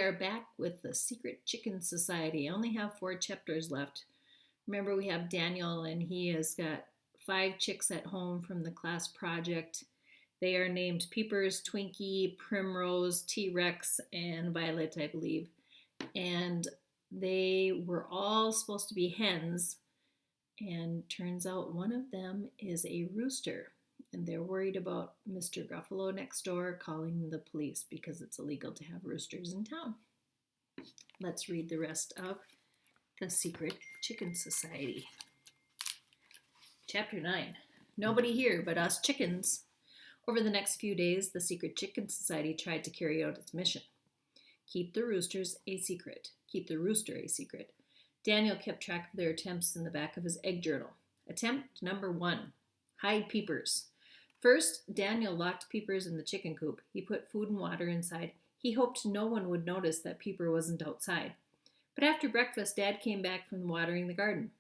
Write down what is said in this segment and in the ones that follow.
are back with the Secret Chicken Society. I only have 4 chapters left. Remember, we have Daniel, and he has got 5 chicks at home from the class project. They are named Peepers, Twinkie, Primrose, T-Rex, and Violet, I believe. And they were all supposed to be hens, and turns out one of them is a rooster. And they're worried about Mr. Gruffalo next door calling the police because it's illegal to have roosters in town. Let's read the rest of The Secret Chicken Society. Chapter 9. Nobody here but us chickens. Over the next few days, the Secret Chicken Society tried to carry out its mission. Keep the roosters a secret. Keep the rooster a secret. Daniel kept track of their attempts in the back of his egg journal. Attempt number 1. Hide Peepers. First, Daniel locked Peepers in the chicken coop. He put food and water inside. He hoped no one would notice that Peeper wasn't outside. But after breakfast, Dad came back from watering the garden.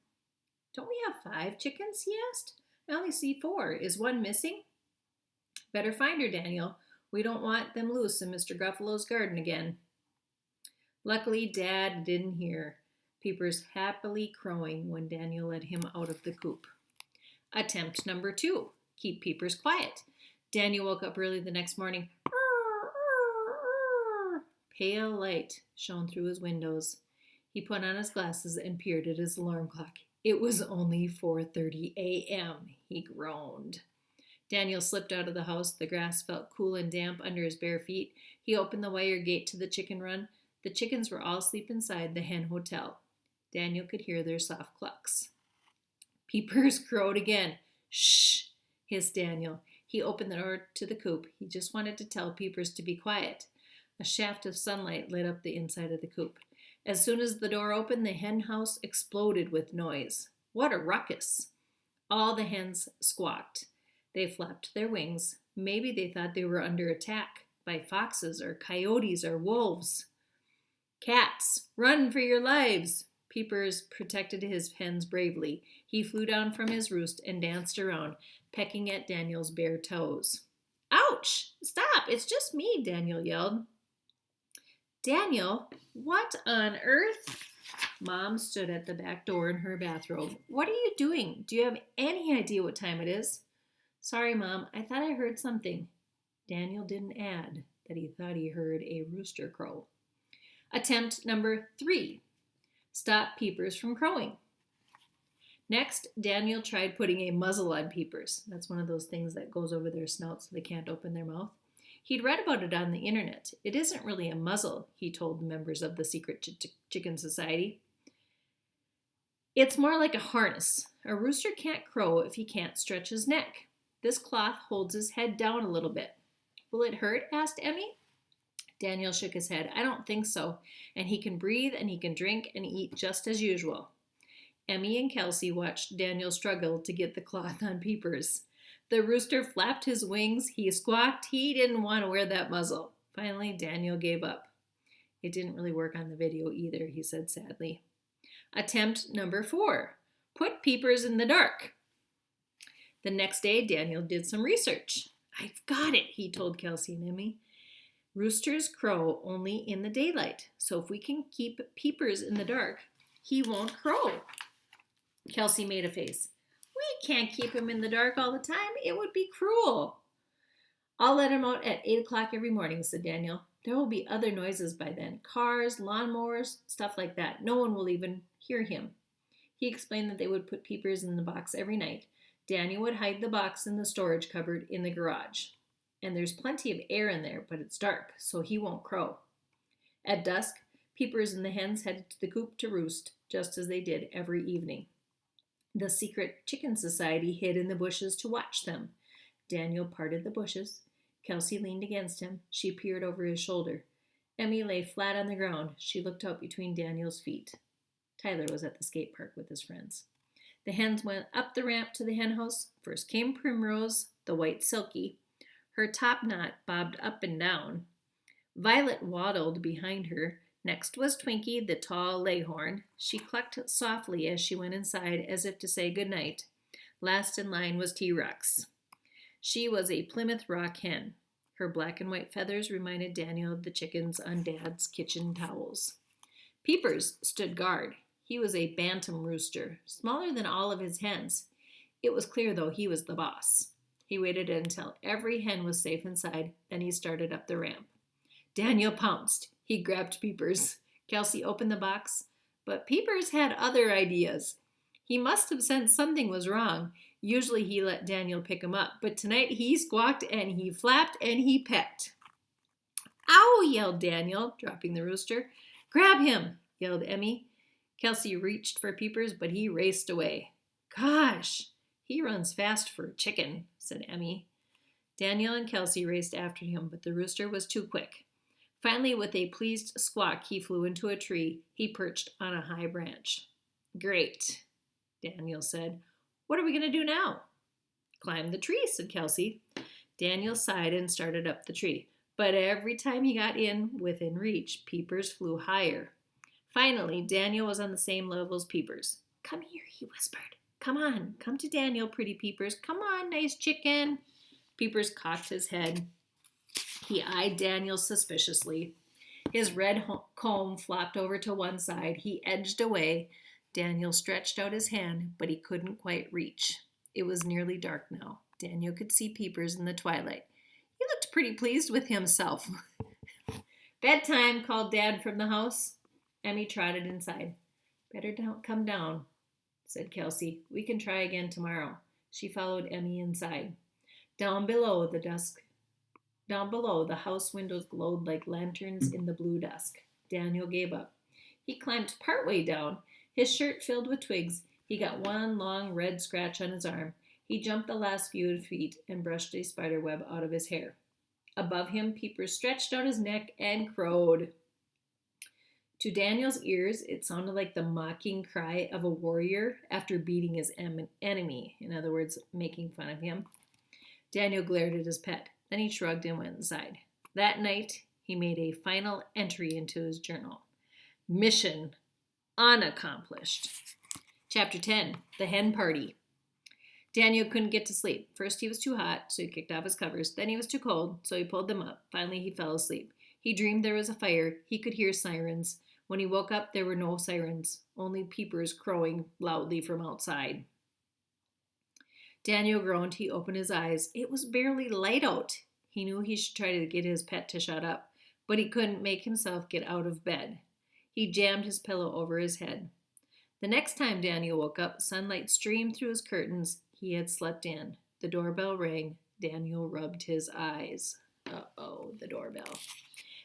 Don't we have 5 chickens? He asked. I only see 4. Is one missing? Better find her, Daniel. We don't want them loose in Mr. Gruffalo's garden again. Luckily, Dad didn't hear Peepers happily crowing when Daniel led him out of the coop. Attempt number 2. Keep Peepers quiet. Daniel woke up early the next morning. Pale light shone through his windows. He put on his glasses and peered at his alarm clock. It was only 4:30 a.m. He groaned. Daniel slipped out of the house. The grass felt cool and damp under his bare feet. He opened the wire gate to the chicken run. The chickens were all asleep inside the hen hotel. Daniel could hear their soft clucks. Peepers crowed again. Shh, hissed Daniel. He opened the door to the coop. He just wanted to tell Peepers to be quiet. A shaft of sunlight lit up the inside of the coop. As soon as the door opened, the hen house exploded with noise. What a ruckus! All the hens squawked. They flapped their wings. Maybe they thought they were under attack by foxes or coyotes or wolves. Cats, run for your lives! Peepers protected his hens bravely. He flew down from his roost and danced around, pecking at Daniel's bare toes. Ouch! Stop! It's just me, Daniel yelled. Daniel, what on earth? Mom stood at the back door in her bathrobe. What are you doing? Do you have any idea what time it is? Sorry, Mom. I thought I heard something. Daniel didn't add that he thought he heard a rooster crow. Attempt number 3. Stop Peepers from crowing. Next, Daniel tried putting a muzzle on Peepers. That's one of those things that goes over their snout so they can't open their mouth. He'd read about it on the internet. It isn't really a muzzle, he told members of the Secret Chicken Society. It's more like a harness. A rooster can't crow if he can't stretch his neck. This cloth holds his head down a little bit. Will it hurt? Asked Emmy. Daniel shook his head. I don't think so. And he can breathe and he can drink and eat just as usual. Emmy and Kelsey watched Daniel struggle to get the cloth on Peepers. The rooster flapped his wings. He squawked. He didn't want to wear that muzzle. Finally, Daniel gave up. It didn't really work on the video either, he said sadly. Attempt number 4. Put Peepers in the dark. The next day, Daniel did some research. I've got it, he told Kelsey and Emmy. Roosters crow only in the daylight, so if we can keep Peepers in the dark, he won't crow. Kelsey made a face. We can't keep him in the dark all the time. It would be cruel. I'll let him out at 8 o'clock every morning, said Daniel. There will be other noises by then. Cars, lawnmowers, stuff like that. No one will even hear him. He explained that they would put Peepers in the box every night. Daniel would hide the box in the storage cupboard in the garage. And there's plenty of air in there, but it's dark, so he won't crow. At dusk, Peepers and the hens headed to the coop to roost, just as they did every evening. The Secret Chicken Society hid in the bushes to watch them. Daniel parted the bushes. Kelsey leaned against him. She peered over his shoulder. Emmy lay flat on the ground. She looked out between Daniel's feet. Tyler was at the skate park with his friends. The hens went up the ramp to the hen house. First came Primrose, the white silky. Her top knot bobbed up and down. Violet waddled behind her. Next was Twinkie, the tall leghorn. She clucked softly as she went inside, as if to say good night. Last in line was T-Rex. She was a Plymouth Rock hen. Her black and white feathers reminded Daniel of the chickens on Dad's kitchen towels. Peepers stood guard. He was a bantam rooster, smaller than all of his hens. It was clear, though, he was the boss. He waited until every hen was safe inside, then he started up the ramp. Daniel pounced. He grabbed Peepers. Kelsey opened the box, but Peepers had other ideas. He must have sensed something was wrong. Usually he let Daniel pick him up, but tonight he squawked and he flapped and he pecked. "Ow!" yelled Daniel, dropping the rooster. "Grab him!" yelled Emmy. Kelsey reached for Peepers, but he raced away. "Gosh, he runs fast for a chicken," said Emmy. Daniel and Kelsey raced after him, but the rooster was too quick. Finally, with a pleased squawk, he flew into a tree. He perched on a high branch. "Great," Daniel said. "What are we going to do now?" "Climb the tree," said Kelsey. Daniel sighed and started up the tree, but every time he got within reach, Peepers flew higher. Finally, Daniel was on the same level as Peepers. "Come here," he whispered. "Come on, come to Daniel, pretty Peepers. Come on, nice chicken." Peepers cocked his head. He eyed Daniel suspiciously. His red comb flopped over to one side. He edged away. Daniel stretched out his hand, but he couldn't quite reach. It was nearly dark now. Daniel could see Peepers in the twilight. He looked pretty pleased with himself. "Bedtime," called Dad from the house. Emmy trotted inside. "Better come down," said Kelsey. "We can try again tomorrow." She followed Emmy inside. Down below, the house windows glowed like lanterns in the blue dusk. Daniel gave up. He climbed partway down, his shirt filled with twigs. He got one long red scratch on his arm. He jumped the last few feet and brushed a spider web out of his hair. Above him, Peepers stretched out his neck and crowed. To Daniel's ears, it sounded like the mocking cry of a warrior after beating his enemy, in other words, making fun of him. Daniel glared at his pet. Then he shrugged and went inside. That night, he made a final entry into his journal. Mission unaccomplished. Chapter 10, The Hen Party. Daniel couldn't get to sleep. First he was too hot, so he kicked off his covers. Then he was too cold, so he pulled them up. Finally he fell asleep. He dreamed there was a fire. He could hear sirens. When he woke up, there were no sirens, only Peepers crowing loudly from outside. Daniel groaned. He opened his eyes. It was barely light out. He knew he should try to get his pet to shut up, but he couldn't make himself get out of bed. He jammed his pillow over his head. The next time Daniel woke up, sunlight streamed through his curtains. He had slept in. The doorbell rang. Daniel rubbed his eyes. Uh-oh, the doorbell.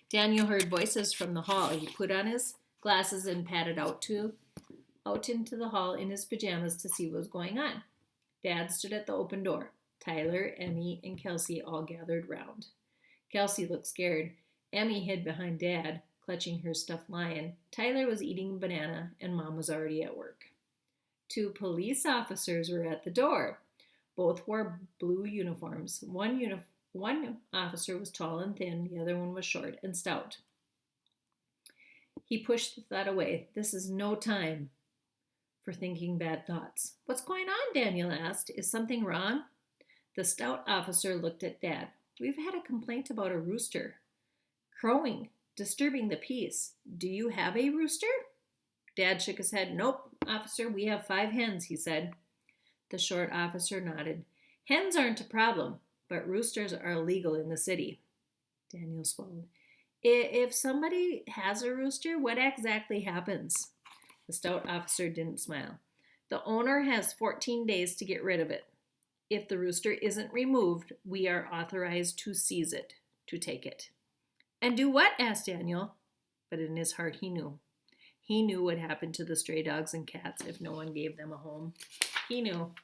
Daniel heard voices from the hall. He put on his glasses and padded out into the hall in his pajamas to see what was going on. Dad stood at the open door. Tyler, Emmy, and Kelsey all gathered round. Kelsey looked scared. Emmy hid behind Dad, clutching her stuffed lion. Tyler was eating a banana, and Mom was already at work. 2 police officers were at the door. Both wore blue uniforms. One officer was tall and thin, the other one was short and stout. He pushed the thought away. This is no time for thinking bad thoughts. "What's going on?" Daniel asked. "Is something wrong?" The stout officer looked at Dad. "We've had a complaint about a rooster crowing, disturbing the peace. Do you have a rooster?" Dad shook his head. "Nope, officer, we have 5 hens," he said. The short officer nodded. "Hens aren't a problem, but roosters are illegal in the city." Daniel swallowed. "If somebody has a rooster, what exactly happens?" The stout officer didn't smile. "The owner has 14 days to get rid of it. If the rooster isn't removed, we are authorized to seize it, to take it." "And do what?" asked Daniel. But in his heart he knew. He knew what happened to the stray dogs and cats if no one gave them a home. He knew.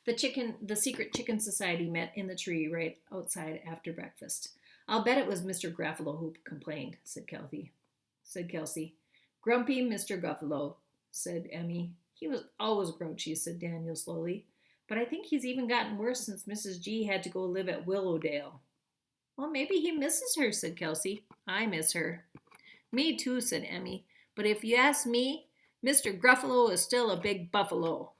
The secret chicken society met in the tree right outside after breakfast. "I'll bet it was Mr. Gruffalo who complained," said Kelsey. "Grumpy Mr. Gruffalo," said Emmy. "He was always grouchy," said Daniel slowly. "But I think he's even gotten worse since Mrs. G had to go live at Willowdale." "Well, maybe he misses her," said Kelsey. "I miss her." "Me too," said Emmy. "But if you ask me, Mr. Gruffalo is still a big buffalo."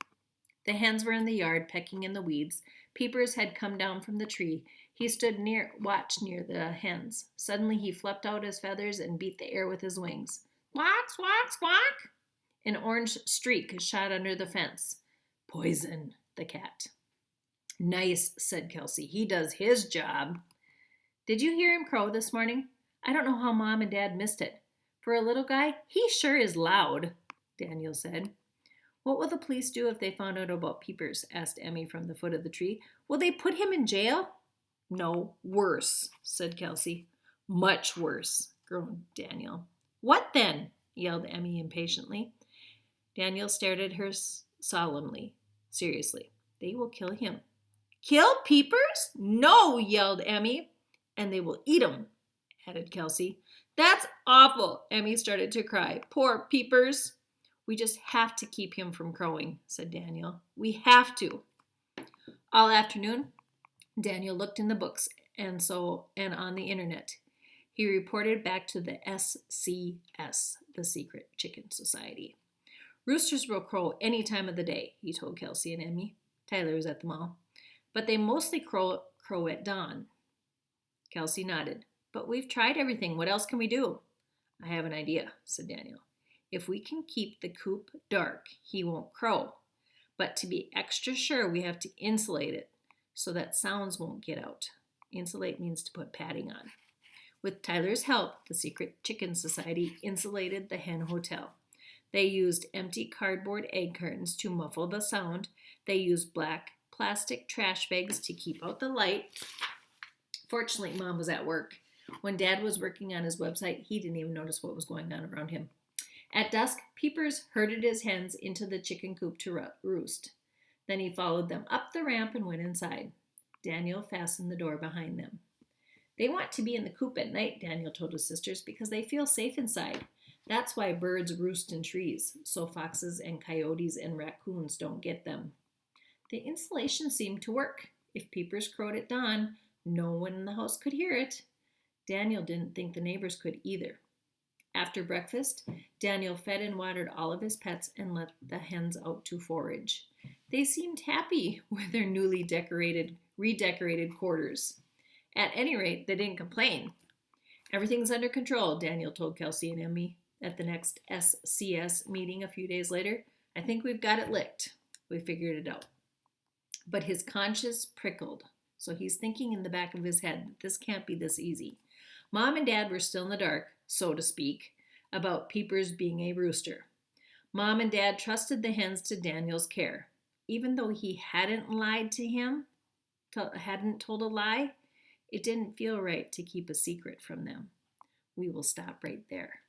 The hens were in the yard pecking in the weeds. Peepers had come down from the tree. He stood watch near the hens. Suddenly he fluffed out his feathers and beat the air with his wings. Squawk, squawk, squawk! An orange streak shot under the fence. Poison, the cat. Nice, said Kelsey. He does his job. Did you hear him crow this morning? I don't know how Mom and Dad missed it. For a little guy, he sure is loud, Daniel said. What will the police do if they found out about Peepers? Asked Emmy from the foot of the tree. Will they put him in jail? No, worse, said Kelsey. Much worse, groaned Daniel. What then? Yelled Emmy impatiently. Daniel stared at her solemnly. Seriously, they will kill him. Kill Peepers? No, yelled Emmy. And they will eat him, added Kelsey. That's awful. Emmy started to cry. Poor Peepers. We just have to keep him from crowing, said Daniel. We have to. All afternoon, Daniel looked in the books and on the internet. He reported back to the SCS, the Secret Chicken Society. Roosters will crow any time of the day, he told Kelsey and Emmy. Tyler was at the mall. But they mostly crow at dawn. Kelsey nodded. But we've tried everything. What else can we do? I have an idea, said Daniel. If we can keep the coop dark, he won't crow. But to be extra sure, we have to insulate it so that sounds won't get out. Insulate means to put padding on. With Tyler's help, the Secret Chicken Society insulated the hen hotel. They used empty cardboard egg cartons to muffle the sound. They used black plastic trash bags to keep out the light. Fortunately, Mom was at work. When Dad was working on his website, he didn't even notice what was going on around him. At dusk, Peepers herded his hens into the chicken coop to roost. Then he followed them up the ramp and went inside. Daniel fastened the door behind them. They want to be in the coop at night, Daniel told his sisters, because they feel safe inside. That's why birds roost in trees, so foxes and coyotes and raccoons don't get them. The insulation seemed to work. If Peepers crowed at dawn, no one in the house could hear it. Daniel didn't think the neighbors could either. After breakfast, Daniel fed and watered all of his pets and let the hens out to forage. They seemed happy with their newly redecorated quarters. At any rate, they didn't complain. Everything's under control, Daniel told Kelsey and Emmy at the next SCS meeting a few days later. I think we've got it licked. We figured it out. But his conscience prickled, so he's thinking in the back of his head that this can't be this easy. Mom and Dad were still in the dark, so to speak, about Peepers being a rooster. Mom and Dad trusted the hens to Daniel's care. Even though he hadn't lied to him, hadn't told a lie, it didn't feel right to keep a secret from them. We will stop right there.